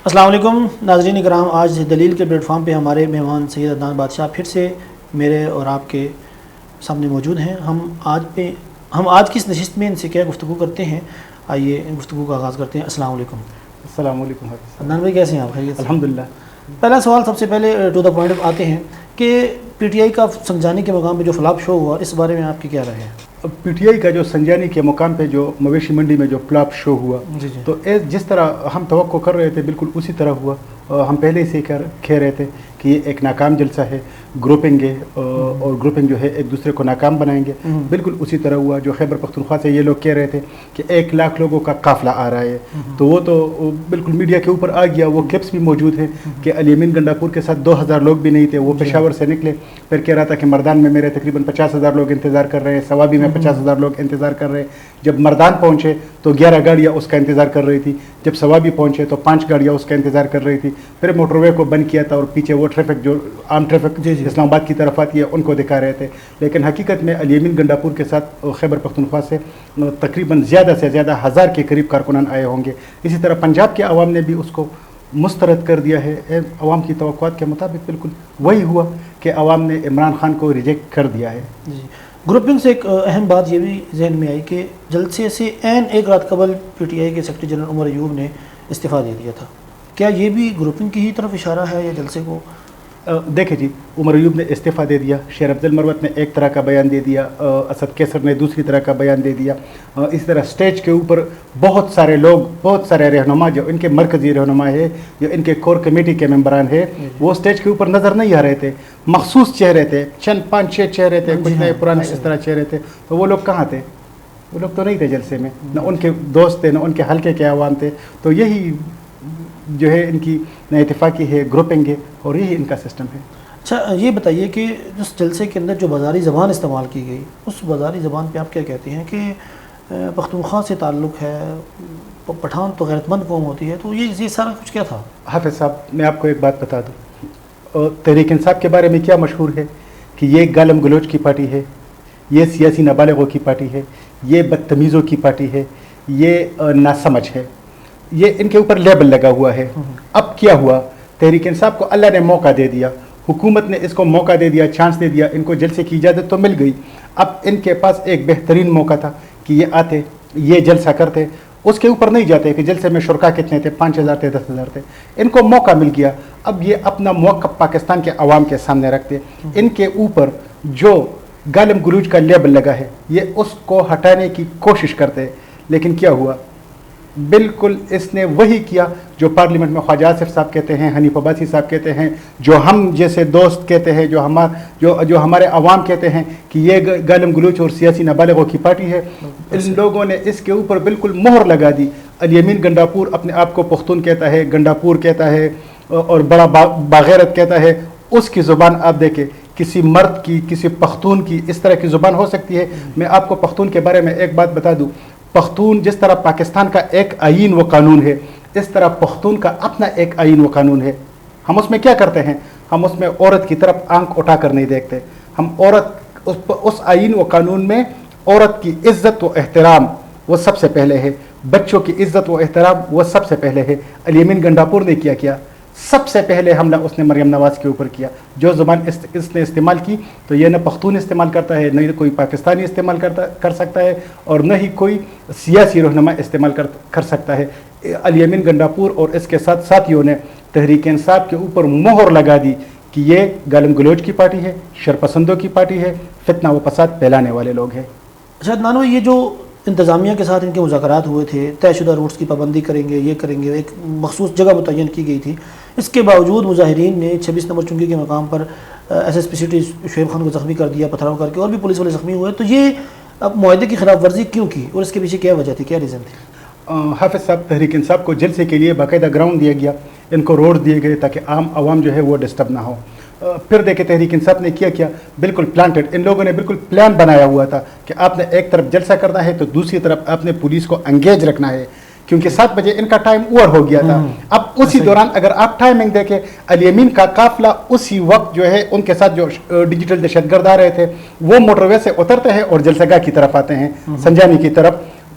السلام علیکم ناظرین اکرام، آج دلیل کے پلیٹ فارم پہ ہمارے مہمان سید عدنان بادشاہ پھر سے میرے اور آپ کے سامنے موجود ہیں۔ ہم آج کی اس نشست میں ان سے کیا گفتگو کرتے ہیں، آئیے ان گفتگو کا آغاز کرتے ہیں۔ السلام علیکم۔ السلام علیکم عدنان بھائی، کیسے ہیں آپ؟ خیریت سے؟ الحمدللہ۔ پہلا سوال سب سے پہلے ٹو دا پوائنٹ آتے ہیں کہ پی ٹی آئی کا سنجانی کے مقام پہ جو فلاپ شو ہوا، اس بارے میں آپ کی کیا رائے ہے؟ پی ٹی آئی کا جو سنجانی کے مقام پہ جو مویشی منڈی میں جو فلاپ شو ہوا، تو جس طرح ہم توقع کر رہے تھے بالکل اسی طرح ہوا۔ ہم پہلے سے کہہ رہے تھے کہ یہ ایک ناکام جلسہ ہے، گروپنگ ہے، اور گروپنگ جو ہے ایک دوسرے کو ناکام بنائیں گے۔ بالکل اسی طرح ہوا۔ جو خیبر پختونخوا سے یہ لوگ کہہ رہے تھے کہ 1 لاکھ لوگوں کا قافلہ آ رہا ہے، تو وہ تو بالکل میڈیا کے اوپر آ گیا۔ وہ کلپس بھی موجود ہیں کہ الیمین گنڈاپور کے ساتھ 2000 لوگ بھی نہیں تھے، وہ پشاور سے نکلے۔ پھر کہہ رہا تھا کہ مردان میں میرے تقریباً 50,000 لوگ انتظار کر رہے ہیں، سوابی میں 50,000 لوگ انتظار کر رہے ہیں۔ جب مردان پہنچے تو 11 گاڑیاں اس کا انتظار کر رہی تھی، جب سوابی پہنچے تو 5 گاڑیاں اس کا انتظار کر رہی تھی۔ پھر موٹر وے کو بند کیا تھا اور پیچھے وہ ٹریفک جو عام ٹریفک اسلام آباد کی طرف آتی ہے ان کو دکھا رہے تھے۔ لیکن حقیقت میں الیمین گنڈاپور کے ساتھ خیبر پختونخوا سے تقریباً زیادہ سے زیادہ 1000 کے قریب کارکنان آئے ہوں گے۔ اسی طرح پنجاب کے عوام نے بھی اس کو مسترد کر دیا ہے۔ عوام کی توقعات کے مطابق بالکل وہی ہوا کہ عوام نے عمران خان کو ریجیکٹ کر دیا ہے۔ گروپنگ سے ایک اہم بات یہ بھی ذہن میں آئی کہ جلسے سے عین ایک رات قبل پی ٹی آئی کے سیکرٹری جنرل عمر ایوب نے استعفیٰ دے دیا تھا۔ کیا یہ بھی گروپنگ کی ہی طرف اشارہ ہے یا جلسے کو؟ دیکھیں جی، عمر ایوب نے استعفیٰ دے دیا، شیر افضل مروت نے ایک طرح کا بیان دے دیا، اسد کیسر نے دوسری طرح کا بیان دے دیا۔ اس طرح سٹیج کے اوپر بہت سارے لوگ، بہت سارے رہنما جو ان کے مرکزی رہنما ہے، جو ان کے کور کمیٹی کے ممبران ہیں، وہ سٹیج کے اوپر نظر نہیں آ رہے تھے۔ مخصوص چہرے تھے، چند 5-6 چہرے تھے، کچھ نئے پرانے اس طرح چہرے تھے۔ تو وہ لوگ کہاں تھے؟ وہ لوگ تو نہیں تھے جلسے میں، نہ ان کے دوست تھے، نہ ان کے حلقے کے عوام تھے۔ تو یہی جو ہے ان کی اتفاقی ہے، گروپنگ ہے، اور یہی ان کا سسٹم ہے۔ اچھا، یہ بتائیے کہ اس جلسے کے اندر جو بازاری زبان استعمال کی گئی، اس بازاری زبان پہ آپ کیا کہتے ہیں کہ پختونخوا سے تعلق ہے، پٹھان تو غیرت مند قوم ہوتی ہے، تو یہ سارا کچھ کیا تھا؟ حافظ صاحب، میں آپ کو ایک بات بتا دوں، تحریک انصاف کے بارے میں کیا مشہور ہے کہ یہ گالم گلوچ کی پارٹی ہے، یہ سیاسی نابالغوں کی پارٹی ہے، یہ بدتمیزوں کی پارٹی ہے، یہ ناسمجھ ہے، یہ ان کے اوپر لیبل لگا ہوا ہے۔ اب کیا ہوا؟ تحریک انصاف کو اللہ نے موقع دے دیا، حکومت نے اس کو موقع دے دیا، چانس دے دیا، ان کو جلسے کی اجازت تو مل گئی۔ اب ان کے پاس ایک بہترین موقع تھا کہ یہ آتے، یہ جلسہ کرتے، اس کے اوپر نہیں جاتے کہ جلسے میں شرکا کتنے تھے، 5000 تھے، 10,000 تھے۔ ان کو موقع مل گیا، اب یہ اپنا موقف پاکستان کے عوام کے سامنے رکھتے۔ ان کے اوپر جو گالم گلوچ کا لیبل لگا ہے، یہ اس کو ہٹانے کی کوشش کرتے، لیکن کیا ہوا؟ بالکل اس نے وہی کیا جو پارلیمنٹ میں خواجہ آصف صاحب کہتے ہیں، حنیف عباسی صاحب کہتے ہیں، جو ہم جیسے دوست کہتے ہیں، جو ہمارے عوام کہتے ہیں کہ یہ گالم گلوچ اور سیاسی نابالغوں کی پارٹی ہے۔ ان لوگوں نے اس کے اوپر بالکل مہر لگا دی۔ الیمین گنڈاپور اپنے آپ کو پختون کہتا ہے، گنڈاپور کہتا ہے، اور بڑا باغیرت کہتا ہے۔ اس کی زبان آپ دیکھیں، کسی مرد کی، کسی پختون کی اس طرح کی زبان ہو سکتی ہے؟ میں آپ کو پختون کے بارے میں ایک بات بتا دوں، پختون جس طرح پاکستان کا ایک آئین و قانون ہے، اس طرح پختون کا اپنا ایک آئین و قانون ہے۔ ہم اس میں کیا کرتے ہیں؟ ہم اس میں عورت کی طرف آنکھ اٹھا کر نہیں دیکھتے۔ ہم اس آئین و قانون میں عورت کی عزت و احترام وہ سب سے پہلے ہے، بچوں کی عزت و احترام وہ سب سے پہلے ہے۔ الیمین گنڈاپور نے کیا سب سے پہلے حملہ اس نے مریم نواز کے اوپر کیا۔ جو زبان اس نے استعمال کی، تو یہ نہ پختون استعمال کرتا ہے، نہ کوئی پاکستانی استعمال کر سکتا ہے، اور نہ ہی کوئی سیاسی رہنما استعمال کر سکتا ہے۔ الیمین گنڈاپور اور اس کے ساتھ ساتھیوں نے تحریک انصاف کے اوپر مہر لگا دی کہ یہ گالم گلوچ کی پارٹی ہے، شرپسندوں کی پارٹی ہے، فتنہ و فساد پھیلانے والے لوگ ہیں۔ اچھا عدنان، یہ جو انتظامیہ کے ساتھ ان کے مذاکرات ہوئے تھے، طے شدہ روٹس کی پابندی کریں گے، یہ کریں گے، ایک مخصوص جگہ متعین کی گئی تھی، اس کے باوجود مظاہرین نے 26 نمبر چنگی کے مقام پر S S P city Shoaib Khan کو زخمی کر دیا پتھراؤ کر کے، اور بھی پولیس والے زخمی ہوئے۔ تو یہ اب معاہدے کی خلاف ورزی کیوں کی، اور اس کے پیچھے کیا وجہ تھی، کیا ریزن تھی؟ حافظ صاحب، تحریک انصاف کو جلسے کے لیے باقاعدہ گراؤنڈ دیا گیا، ان کو روڈ دیے گئے تاکہ عام عوام جو ہے وہ ڈسٹرب نہ ہو۔ پھر دیکھیں تحریک انصاف نے کیا بالکل پلانٹڈ، ان لوگوں نے بالکل پلان بنایا ہوا تھا کہ آپ نے ایک طرف جلسہ کرنا ہے تو دوسری طرف آپ نے پولیس کو انگیج رکھنا ہے، کیونکہ 7 بجے ان کا ٹائم اوور ہو گیا تھا۔ اب اسی دوران اگر آپ ٹائمنگ دیکھیں، الیمین کا قافلہ اسی وقت جو ہے ان کے ساتھ جو ڈیجیٹل دہشت گرد آ رہے تھے، وہ موٹر وے سے اترتے ہیں اور جلسہ گاہ کی طرف آتے ہیں، سنجانی کی طرف۔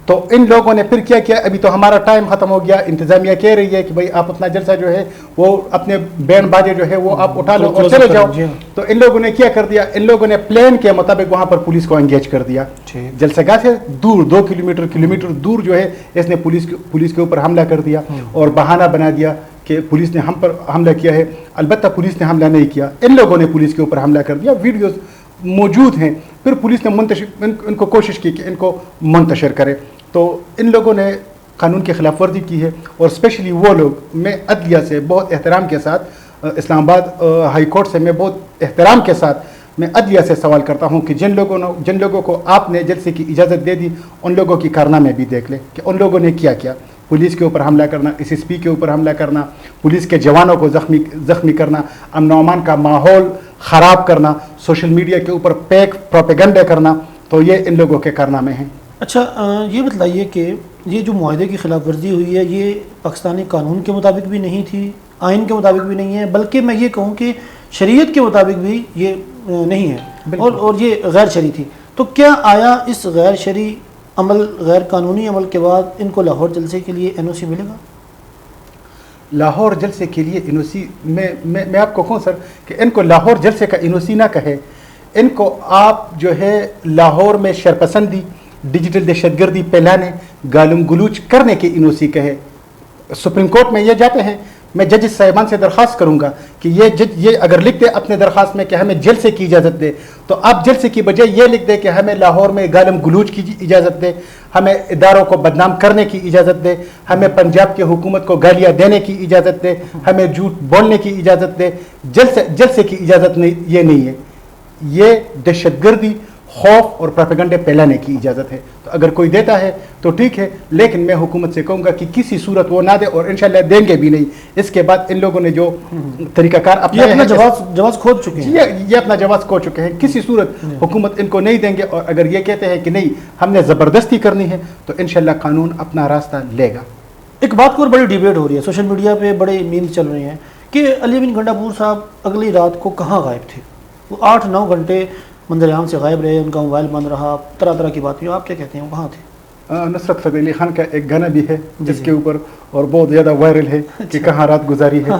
تو ان لوگوں نے پھر کیا کیا, ابھی تو ہمارا ٹائم ختم ہو گیا, انتظامیہ کہہ رہی ہے کہ بھائی آپ اپنا جلسہ جو ہے وہ اپنے بینڈ باجے جو ہے وہ آپ اٹھا لو اور چلے جاؤ. تو ان لوگوں نے کیا کر دیا, ان لوگوں نے پلان کے مطابق وہاں پر پولیس کو انگیج کر دیا. جلسہ گاہ سے دور 2 کلومیٹر دور جو ہے اس نے پولیس کے اوپر حملہ کر دیا اور بہانہ بنا دیا کہ پولیس نے ہم پر حملہ کیا ہے. البتہ پولیس نے حملہ نہیں کیا, ان لوگوں نے پولیس کے اوپر حملہ کر دیا. ویڈیوز موجود ہیں. پھر پولیس نے ان کو کوشش کی کہ ان کو منتشر کرے. تو ان لوگوں نے قانون کی خلاف ورزی کی ہے, اور اسپیشلی وہ لوگ, میں عدلیہ سے بہت احترام کے ساتھ, اسلام آباد ہائی کورٹ سے میں بہت احترام کے ساتھ میں عدلیہ سے سوال کرتا ہوں کہ جن لوگوں کو آپ نے جلسے کی اجازت دے دی, ان لوگوں کی کارنامے بھی دیکھ لیں کہ ان لوگوں نے کیا کیا. پولیس کے اوپر حملہ کرنا, SSP کے اوپر حملہ کرنا, پولیس کے جوانوں کو زخمی کرنا, امن و امان کا ماحول خراب کرنا, سوشل میڈیا کے اوپر پیک پروپیگنڈے کرنا, تو یہ ان لوگوں کے کارنامے ہیں. اچھا یہ بتلائیے کہ یہ جو معاہدے کی خلاف ورزی ہوئی ہے یہ پاکستانی قانون کے مطابق بھی نہیں تھی, آئین کے مطابق بھی نہیں ہے, بلکہ میں یہ کہوں کہ شریعت کے مطابق بھی یہ نہیں ہے, اور یہ غیر شرعی تھی. تو کیا آیا اس غیر شرعی عمل, غیر قانونی عمل کے بعد ان کو لاہور جلسے کے لیے NOC ملے گا؟ لاہور جلسے کے لیے NOC میں آپ کو کہوں سر کہ ان کو لاہور جلسے کا NOC نہ کہے, ان کو آپ جو ہے لاہور میں شرپسندی, ڈیجیٹل دہشت گردی پھیلانے, گالم گلوچ کرنے کے NOC کہے. سپریم کورٹ میں یہ جاتے ہیں, میں ججز صاحبان سے درخواست کروں گا کہ یہ اگر لکھ دے اپنے درخواست میں کہ ہمیں جلسے کی اجازت دے, تو آپ جلسے کی بجائے یہ لکھ دے کہ ہمیں لاہور میں گالم گلوچ کی اجازت دے, ہمیں اداروں کو بدنام کرنے کی اجازت دے, ہمیں پنجاب کی حکومت کو گالیاں دینے کی اجازت دے, ہمیں جھوٹ بولنے کی اجازت دے. جلسے کی اجازت نہیں, یہ نہیں ہے. یہ دہشت گردی, خوف اور پروپیگنڈے پھیلانے کی اجازت ہے. تو اگر کوئی دیتا ہے تو ٹھیک ہے, لیکن میں حکومت سے کہوں گا کہ کسی صورت وہ نہ دے, اور انشاءاللہ دیں گے بھی نہیں. اس کے بعد ان لوگوں نے جو طریقہ کار اپنایا ہے, جواز کھود چکے ہیں, یہ اپنا جواز کھو چکے ہیں. کسی صورت حکومت ان کو نہیں دیں گے, اور اگر یہ کہتے ہیں کہ نہیں ہم نے زبردستی کرنی ہے, تو انشاءاللہ قانون اپنا راستہ لے گا. ایک بات کو اور بڑی ڈیبیٹ ہو رہی ہے, سوشل میڈیا پہ بڑے میمز چل رہے ہیں کہ علی امین گنڈا پور صاحب اگلی رات کو کہاں غائب تھے. وہ 8-9 گھنٹے منظر عام سے غائب رہے, ان کا موبائل بند رہا, طرح کی بات ہوئی. آپ کیا کہتے ہیں, وہ کہاں تھے؟ نصرت فتح علی خان کا ایک گانا بھی ہے جس کے اوپر اور بہت زیادہ وائرل ہے کہ کہاں رات گزاری ہے.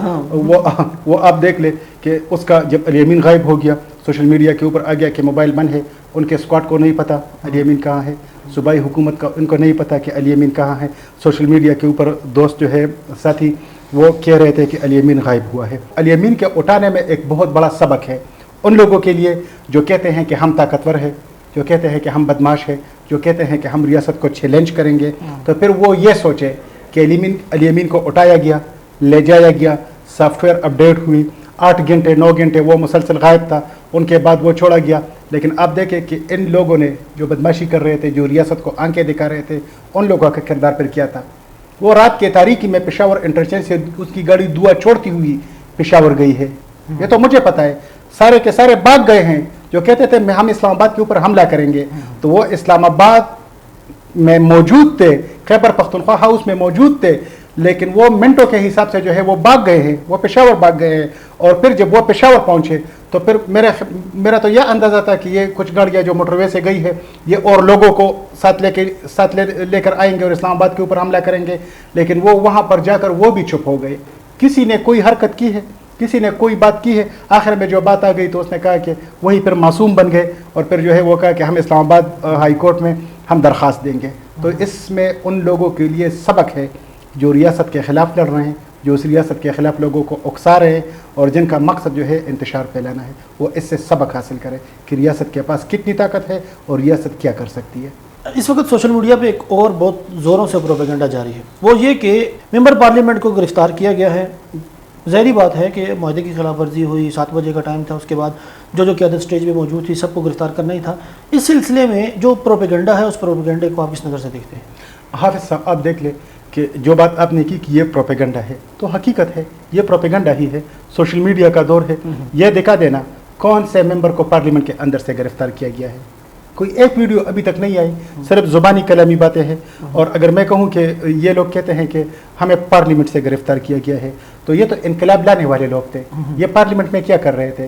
وہ آپ دیکھ لیں کہ اس کا جب علی امین غائب ہو گیا, سوشل میڈیا کے اوپر آ گیا کہ موبائل بند ہے. ان کے اسکواڈ کو نہیں پتا علی امین کہاں ہے, صوبائی حکومت کا ان کو نہیں پتا کہ علی امین کہاں ہے. سوشل میڈیا کے اوپر دوست جو ہے ساتھی وہ کہہ رہے تھے کہ علی امین غائب ہوا ہے. علی امین کے اٹھانے میں ایک بہت بڑا سبق ہے ان لوگوں کے لیے جو کہتے ہیں کہ ہم طاقتور ہیں, جو کہتے ہیں کہ ہم بدماش ہیں, جو کہتے ہیں کہ ہم ریاست کو چیلنج کریں گے. تو پھر وہ یہ سوچے کہ علی امین کو اٹھایا گیا, لے جایا گیا, سافٹ ویئر اپڈیٹ ہوئی, 8 گھنٹے 9 گھنٹے وہ مسلسل غائب تھا, ان کے بعد وہ چھوڑا گیا. لیکن آپ دیکھیں کہ ان لوگوں نے جو بدماشی کر رہے تھے, جو ریاست کو آنکھیں دکھا رہے تھے, ان لوگوں کا کردار پھر کیا تھا. وہ رات کے تاریکی میں پشاور انٹرچینج سے اس کی گاڑی دعا چھوڑتی ہوئی پشاور گئی ہے. یہ تو مجھے پتا ہے. سارے کے سارے بھاگ گئے ہیں جو کہتے تھے ہم اسلام آباد کے اوپر حملہ کریں گے. تو وہ اسلام آباد میں موجود تھے, خیبر پختونخوا ہاؤس میں موجود تھے, لیکن وہ منٹوں کے حساب سے جو ہے وہ بھاگ گئے ہیں, وہ پشاور بھاگ گئے ہیں. اور پھر جب وہ پشاور پہنچے تو پھر میرا تو یہ اندازہ تھا کہ یہ کچھ گاڑیاں جو موٹر وے سے گئی ہے یہ اور لوگوں کو ساتھ لے کر آئیں گے اور اسلام آباد کے اوپر حملہ کریں گے. لیکن وہ وہاں پر جا کر وہ بھی چپ ہو گئے. کسی نے کوئی حرکت کی ہے, کسی نے کوئی بات کی ہے. آخر میں جو بات آ گئی تو اس نے کہا کہ وہی پھر معصوم بن گئے, اور پھر جو ہے وہ کہا کہ ہم اسلام آباد ہائی کورٹ میں ہم درخواست دیں گے. تو اس میں ان لوگوں کے لیے سبق ہے جو ریاست کے خلاف لڑ رہے ہیں, جو اس ریاست کے خلاف لوگوں کو اکسا رہے ہیں, اور جن کا مقصد جو ہے انتشار پھیلانا ہے. وہ اس سے سبق حاصل کرے کہ ریاست کے پاس کتنی طاقت ہے اور ریاست کیا کر سکتی ہے. اس وقت سوشل میڈیا پہ ایک اور بہت زوروں سے پروپیگنڈا جاری ہے, وہ یہ کہ ممبر پارلیمنٹ کو گرفتار کیا گیا ہے. ظاہری بات ہے کہ معاہدے کی خلاف ورزی ہوئی, 7 بجے کا ٹائم تھا, اس کے بعد جو قیادت اسٹیج پہ موجود تھی سب کو گرفتار کرنا ہی تھا. اس سلسلے میں جو پروپیگنڈا ہے اس پروپیگنڈے کو آپ اس نظر سے دیکھتے ہیں؟ حافظ صاحب آپ دیکھ لیں کہ جو بات آپ نے کی کہ یہ پروپیگنڈا ہے, تو حقیقت ہے یہ پروپیگنڈا ہی ہے. سوشل میڈیا کا دور ہے. یہ دکھا دینا کون سے ممبر کو پارلیمنٹ کے اندر سے گرفتار کیا گیا ہے. کوئی ایک ویڈیو ابھی تک نہیں آئی, صرف زبانی کلامی باتیں ہیں. اور اگر میں کہوں کہ یہ لوگ کہتے ہیں کہ ہمیں پارلیمنٹ سے گرفتار کیا گیا ہے, تو یہ تو انقلاب لانے والے لوگ تھے. یہ پارلیمنٹ میں کیا کر رہے تھے؟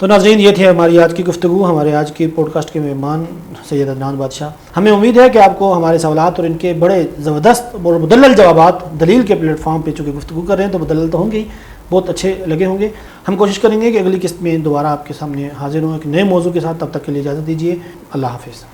تو ناظرین یہ تھی ہماری آج کی گفتگو، ہمارے آج کی پوڈ کاسٹ کے مہمان سید عدنان بادشاہ. ہمیں امید ہے کہ آپ کو ہمارے سوالات اور ان کے بڑے زبردست اور مدلل جوابات دلیل کے پلیٹ فارم پہ چونکہ گفتگو کر رہے ہیں تو مدلل تو ہوں گے ہی، بہت اچھے لگے ہوں گے. ہم کوشش کریں گے کہ اگلی قسط میں دوبارہ آپ کے سامنے حاضر ہوں ایک نئے موضوع کے ساتھ. تب تک کے لیے اجازت دیجیے. اللہ حافظ.